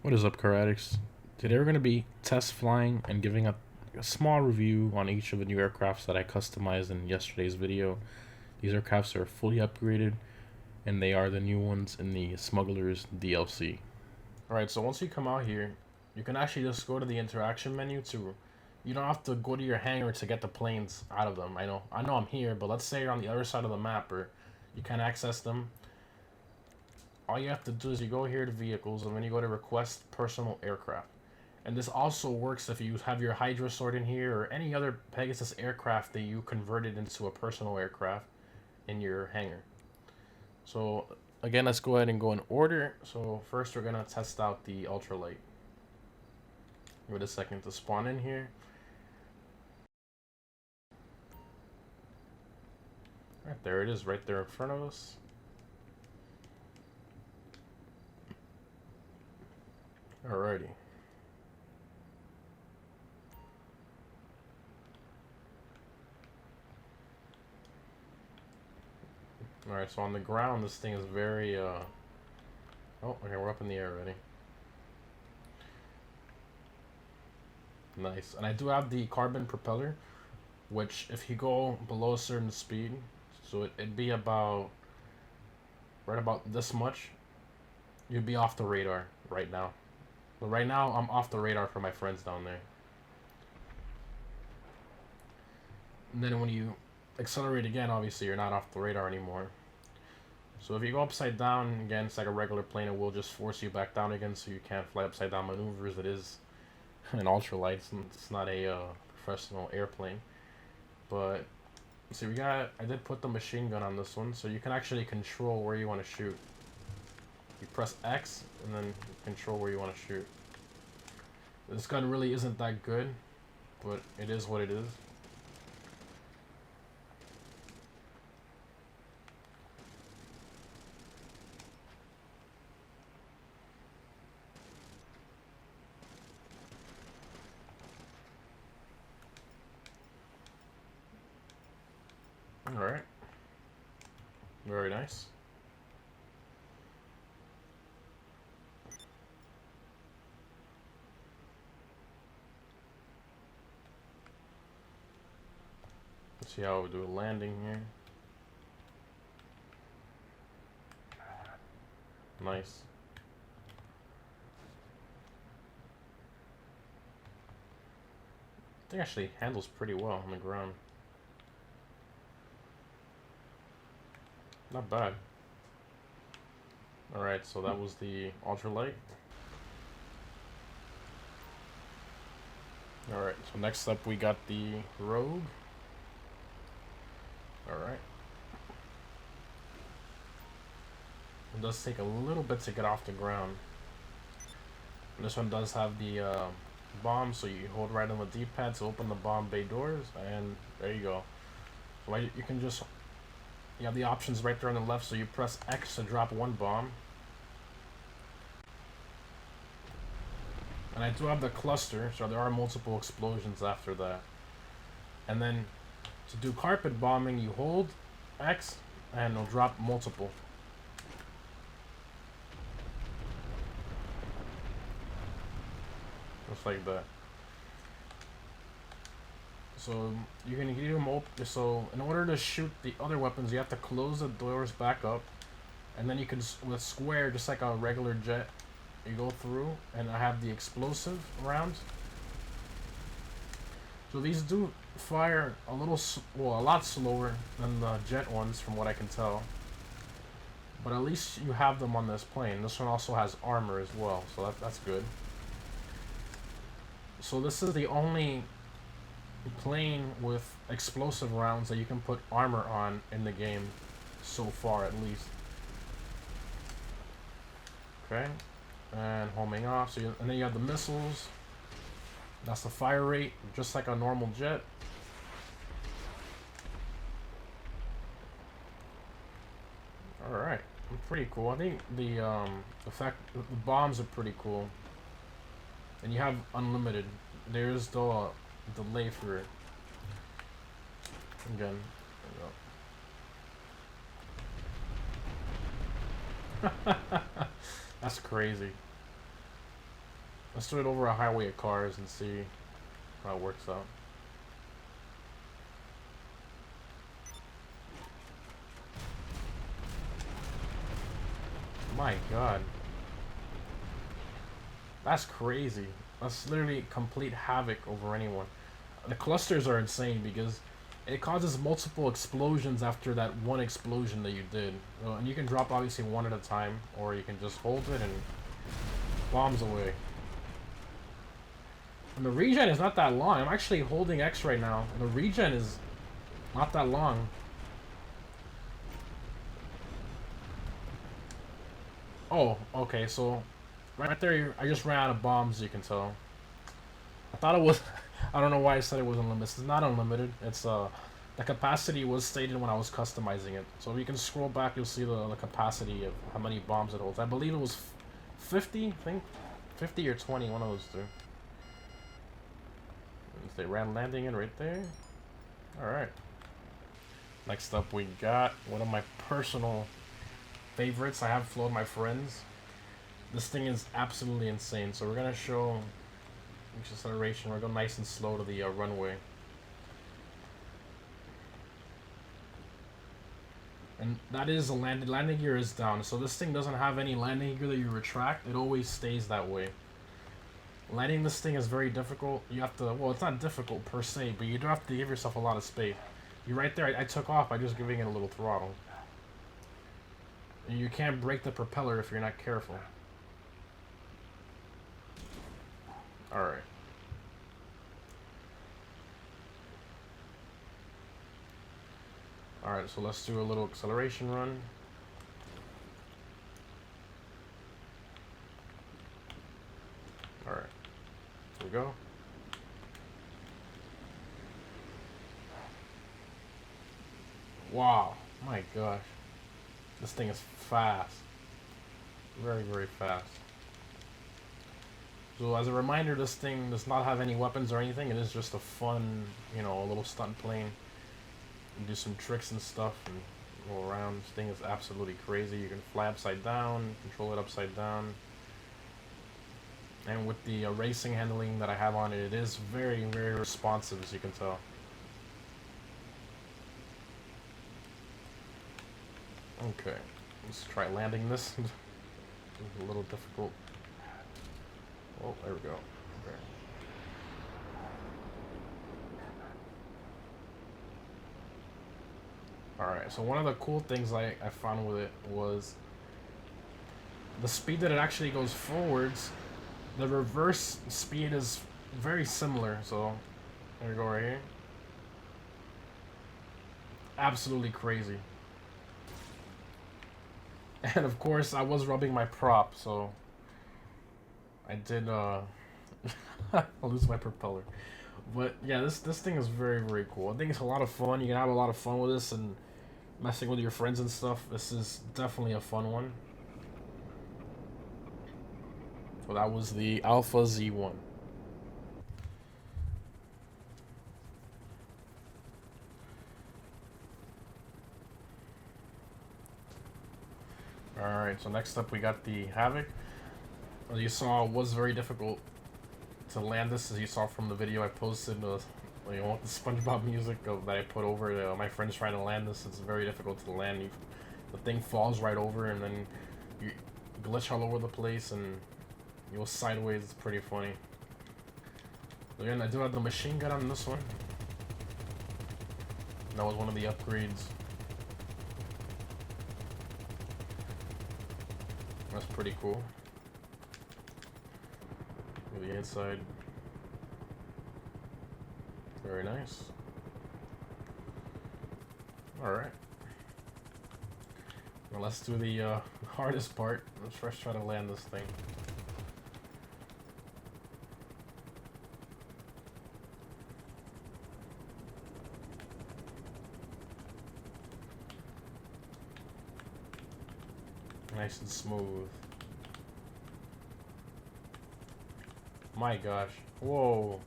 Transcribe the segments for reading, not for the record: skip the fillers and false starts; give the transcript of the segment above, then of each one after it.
What is up, car addicts? Today we're going to be test flying and giving a small review on each of the new aircrafts that I customized in yesterday's video. These aircrafts are fully upgraded and they are the new ones in the Smugglers DLC. Alright, so once you come out here, you can actually just go to the interaction menu to... You don't have to go to your hangar to get the planes out of them. I know I'm here, but let's say you're on the other side of the map or you can't access them. All you have to do is you go here to vehicles and then you go to request personal aircraft. And this also works if you have your Hydra sword in here or any other Pegasus aircraft that you converted into a personal aircraft in your hangar. So again, let's go ahead and go in order. So first we're gonna test out the Ultralight. Give it a second to spawn in here. Alright, there it is right there in front of us. Alrighty. Alright, so on the ground, this thing is very, Oh, okay, we're up in the air already. Nice. And I do have the carbon propeller, which if you go below a certain speed, so it'd be about, right about this much, you'd be off the radar right now. But right now, I'm off the radar for my friends down there. And then when you accelerate again, obviously you're not off the radar anymore. So if you go upside down, again, it's like a regular plane, it will just force you back down again so you can't fly upside down maneuvers. It is an ultralight, it's not a professional airplane. But, see, I did put the machine gun on this one, so you can actually control where you want to shoot. You press X, and then control where you want to shoot. This gun really isn't that good, but it is what it is. Alright. Very nice. Let's see how we do a landing here. Nice. I think actually handles pretty well on the ground. Not bad. Alright, so that was the Ultralight. Alright, so next up we got the Robe. Alright. It does take a little bit to get off the ground. And this one does have the bomb, so you hold right on the D-pad to open the bomb bay doors, and there you go. So you can just... You have the options right there on the left, so you press X to drop one bomb. And I do have the cluster, so there are multiple explosions after that. And then to do carpet bombing, you hold X and it'll drop multiple. Just like that. So you can get them open. So in order to shoot the other weapons, you have to close the doors back up, and then you can, with square, just like a regular jet, you go through. And I have the explosive rounds. So these do fire a lot slower than the jet ones, from what I can tell. But at least you have them on this plane. This one also has armor as well, so that's good. So this is the only plane with explosive rounds that you can put armor on in the game so far, at least. Okay, and homing off. So and then you have the missiles. That's the fire rate, just like a normal jet. All right, pretty cool. I think the bombs are pretty cool, and you have unlimited. There's the delay for it. Again, there we go. That's crazy. Let's do it over a highway of cars and see how it works out. My god. That's crazy. That's literally complete havoc over anyone. The clusters are insane because it causes multiple explosions after that one explosion that you did. And you can drop obviously one at a time, or you can just hold it and bombs away. And the regen is not that long. I'm actually holding X right now, and the regen is not that long. Oh, okay, so right there, I just ran out of bombs, you can tell. I thought it was, I don't know why I said it was unlimited. It's not unlimited. It's, the capacity was stated when I was customizing it. So if you can scroll back, you'll see the capacity of how many bombs it holds. I believe it was 50, I think. 50 or 20, one of those two. They ran landing in right there. Alright. Next up, we got one of my personal favorites. I have flown my friends. This thing is absolutely insane. So we're gonna show acceleration. We're going nice and slow to the runway. And that is a landing gear is down. So this thing doesn't have any landing gear that you retract. It always stays that way. Landing this thing is very difficult. You have to, well, it's not difficult per se, but you do have to give yourself a lot of space. You're right there. I took off by just giving it a little throttle. And you can't break the propeller if you're not careful. Alright. Alright, so let's do a little acceleration run. Alright. Here we go. Wow. My gosh. This thing is fast. Very, very fast. So as a reminder, this thing does not have any weapons or anything. It is just a fun, you know, a little stunt plane. You do some tricks and stuff and go around. This thing is absolutely crazy. You can fly upside down, control it upside down. And with the racing handling that I have on it, it is very, very responsive, as you can tell. Okay, let's try landing this. It's a little difficult. Oh, there we go. Okay. Alright, so one of the cool things I found with it was the speed that it actually goes forwards. The reverse speed is very similar, so there we go right here. Absolutely crazy. And of course, I was rubbing my prop, so I did lose my propeller. But yeah, this thing is very, very cool. I think it's a lot of fun. You can have a lot of fun with this and messing with your friends and stuff. This is definitely a fun one. So that was the Alpha Z1. Alright, so next up we got the Havok. As you saw, it was very difficult to land this, as you saw from the video I posted, you know, with the SpongeBob music that I put over my friends trying to land this. It's very difficult to land. The thing falls right over, and then you glitch all over the place, and you go sideways. It's pretty funny. Again, I do have the machine gun on this one. That was one of the upgrades. That's pretty cool. The inside. Very nice. Alright. Well, let's do the hardest part. Let's first try to land this thing. Nice and smooth. My gosh. Whoa.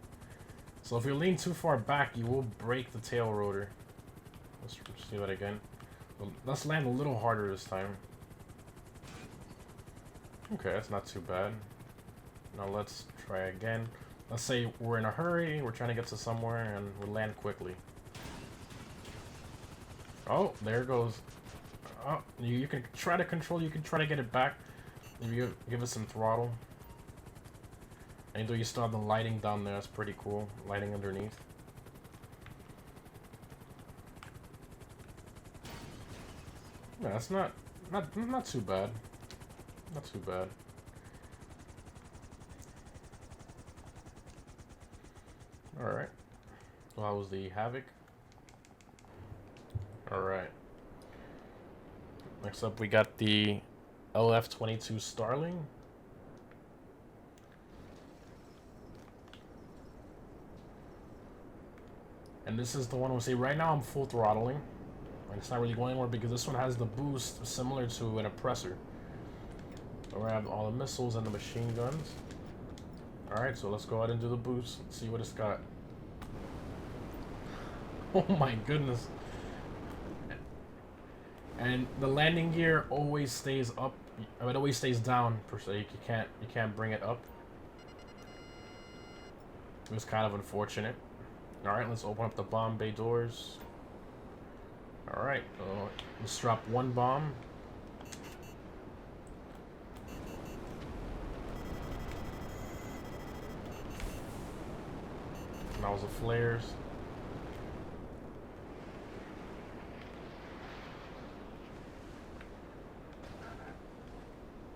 So if you lean too far back, you will break the tail rotor. Let's do that again. Let's land a little harder this time. Okay, that's not too bad. Now let's try again. Let's say we're in a hurry, we're trying to get to somewhere, and we land quickly. Oh, there it goes. Oh, you can try to control, you can try to get it back. If you give it some throttle. And though you still have the lighting down there, that's pretty cool. Lighting underneath. Yeah, that's not too bad. Not too bad. Alright. So that was the Havok. Alright. Next up we got the LF22 Starling. And this is the one we'll see. Right now I'm full throttling. And it's not really going anywhere because this one has the boost similar to an oppressor. So we have all the missiles and the machine guns. Alright, so let's go ahead and do the boost. Let's see what it's got. Oh my goodness. And the landing gear always stays up. It always stays down per se. You can't bring it up. It was kind of unfortunate. Alright, let's open up the bomb bay doors. Alright, let's drop one bomb. And that was the flares.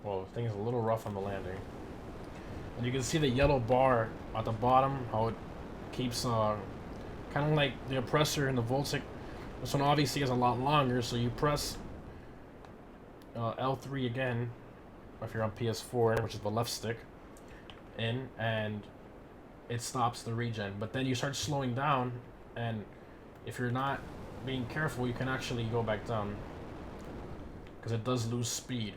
Well, the thing is a little rough on the landing. And you can see the yellow bar at the bottom, how it keeps, kind of like the oppressor and the Voltic. This one obviously is a lot longer, so you press L3 again, if you're on PS4, which is the left stick, and it stops the regen. But then you start slowing down, and if you're not being careful, you can actually go back down, because it does lose speed.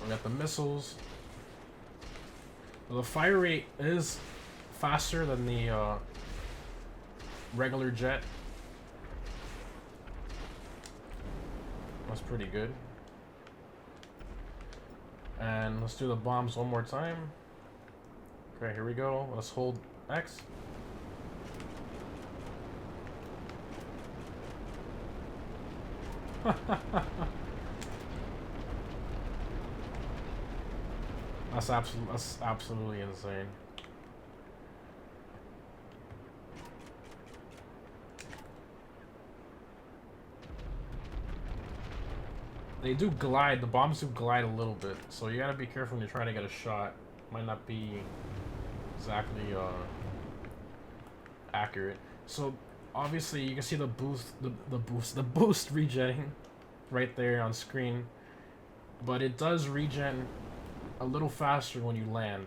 We got the missiles. The fire rate is faster than the regular jet. That's pretty good. And let's do the bombs one more time. Okay, here we go. Let's hold X. That's absolutely insane. They do glide, the bombs do glide a little bit, so you gotta be careful when you're trying to get a shot. Might not be exactly accurate. So obviously you can see the boost regenning right there on screen, but it does regen a little faster when you land.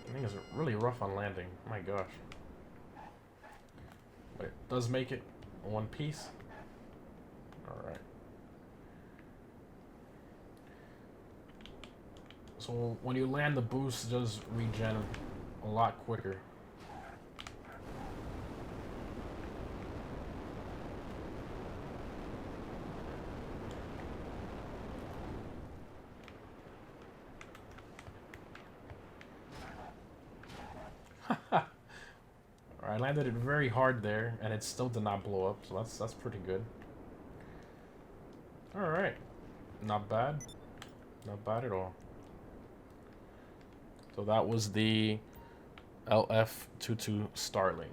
I think it's really rough on landing. My gosh. But it does make it one piece. Alright. So when you land, the boost does regen a lot quicker. I landed it very hard there, and it still did not blow up, so that's pretty good. Alright. Not bad. Not bad at all. So that was the LF22 Starling.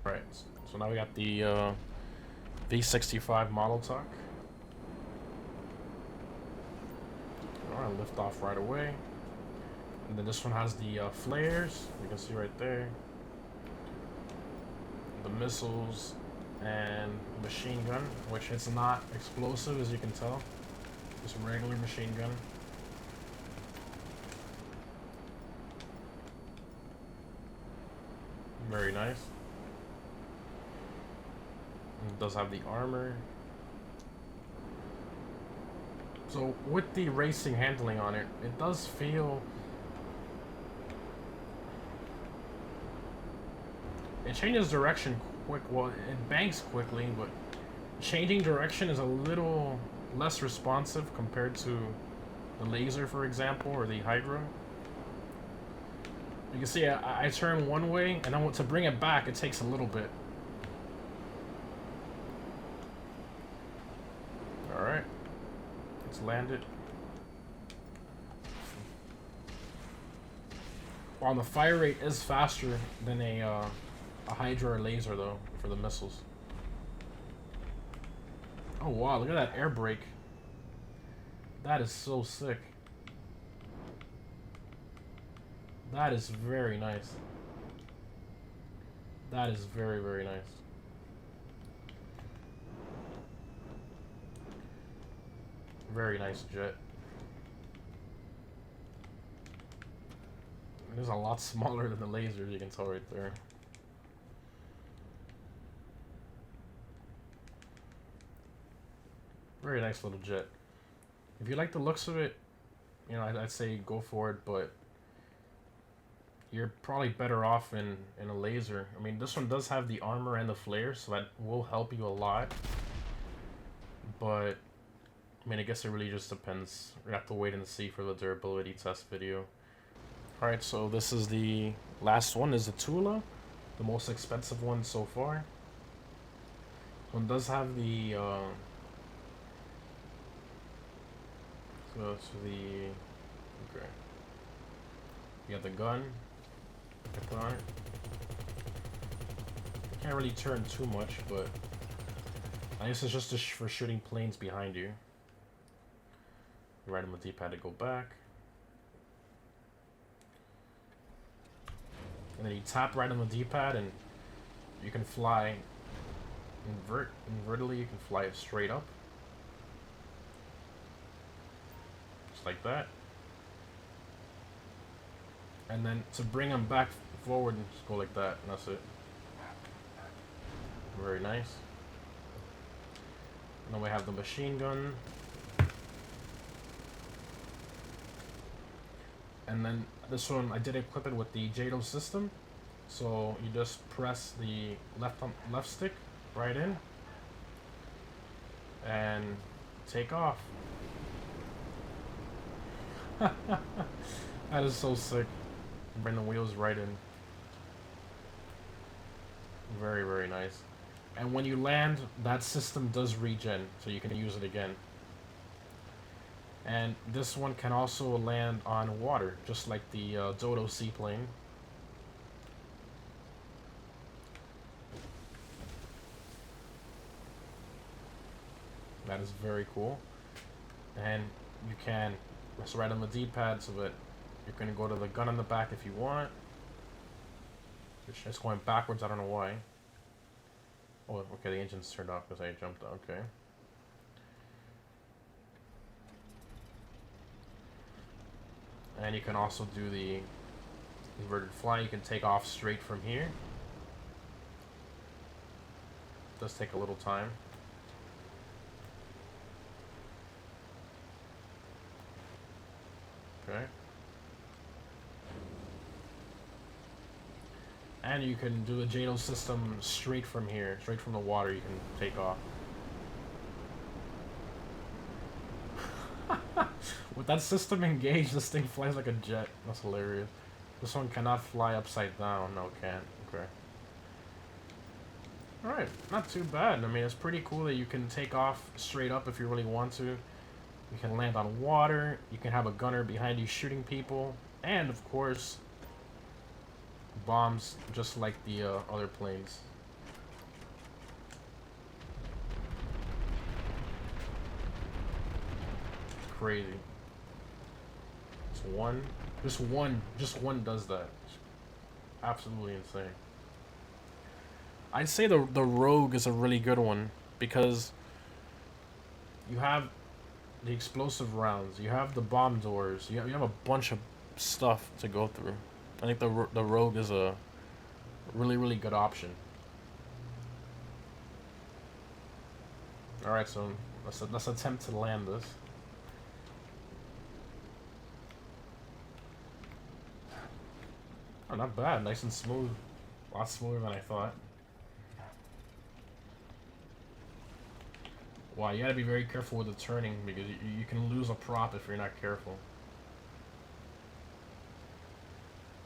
Right, so now we got the V65 Molotok. Alright, lift off right away. And then this one has the flares, you can see right there. The missiles and machine gun, which it's not explosive as you can tell. Just a regular machine gun. Very nice. It does have the armor. So with the racing handling on it, it does feel It changes direction quick. Well, it banks quickly, but changing direction is a little less responsive compared to the laser, for example, or the Hydra. You can see I turn one way, and then to bring it back, it takes a little bit. Alright. Let's land it. While the fire rate is faster than a Hydra or laser, though, for the missiles. Oh wow, look at that air brake. That is so sick. That is very nice. That is very, very nice. Very nice jet. It is a lot smaller than the lasers, you can tell right there. Very nice little jet. If you like the looks of it, you know, I'd say go for it, but you're probably better off in a laser. I mean, this one does have the armor and the flare, so that will help you a lot. But, I mean, I guess it really just depends. We have to wait and see for the durability test video. Alright, so this is the last one, is the Tula. The most expensive one so far. One does have the, so it's the, okay. You got the gun. Put on it. Can't really turn too much, but I guess it's just for shooting planes behind you. Right on the D-pad to go back. And then you tap right on the D-pad and you can fly invertedly, you can fly it straight up. Just like that. And then to bring them back forward, just go like that, and that's it. Very nice. And then we have the machine gun. And then this one, I did equip it with the JADO system. So you just press the left stick right in and take off. That is so sick. Bring the wheels right in. Very, very nice. And when you land, that system does regen, so you can use it again. And this one can also land on water, just like the Dodo seaplane. That is very cool. And you can press right on the D-pad so that you're going to go to the gun on the back if you want. Which is going backwards, I don't know why. Oh, okay, the engine's turned off because I jumped, okay. And you can also do the inverted fly. You can take off straight from here. It does take a little time. Okay. And you can do the JADO system straight from here, straight from the water. You can take off. With that system engaged, this thing flies like a jet. That's hilarious. This one cannot fly upside down. No, it can't. Okay. Alright, not too bad. I mean, it's pretty cool that you can take off straight up if you really want to. You can land on water. You can have a gunner behind you shooting people. And, of course, bombs just like the other planes. Crazy. Just one does that. Absolutely insane. I'd say the Rogue is a really good one because you have the explosive rounds, you have the bomb doors, you have a bunch of stuff to go through. I think the Rogue is a really, really good option. Alright, so let's attempt to land this. Oh, not bad. Nice and smooth. A lot smoother than I thought. Wow, you gotta be very careful with the turning because you can lose a prop if you're not careful.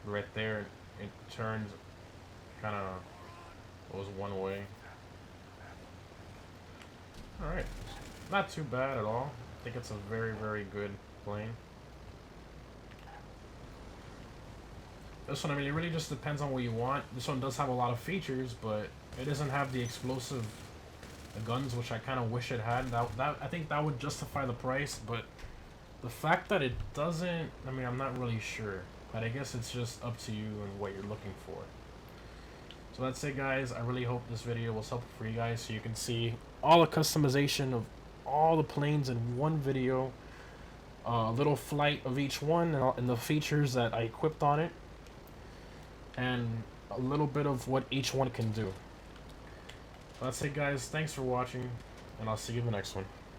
Right there, it turns kind of goes one way. Alright, not too bad at all. I think it's a very, very good plane. This one, I mean, it really just depends on what you want. This one does have a lot of features, but it doesn't have the explosive guns, which I kind of wish it had. I think that would justify the price, but the fact that it doesn't, I mean, I'm not really sure. But I guess it's just up to you and what you're looking for. So that's it, guys. I really hope this video was helpful for you guys, so you can see all the customization of all the planes in one video, a little flight of each one, and the features that I equipped on it, and a little bit of what each one can do. So that's it, guys. Thanks for watching, and I'll see you in the next one.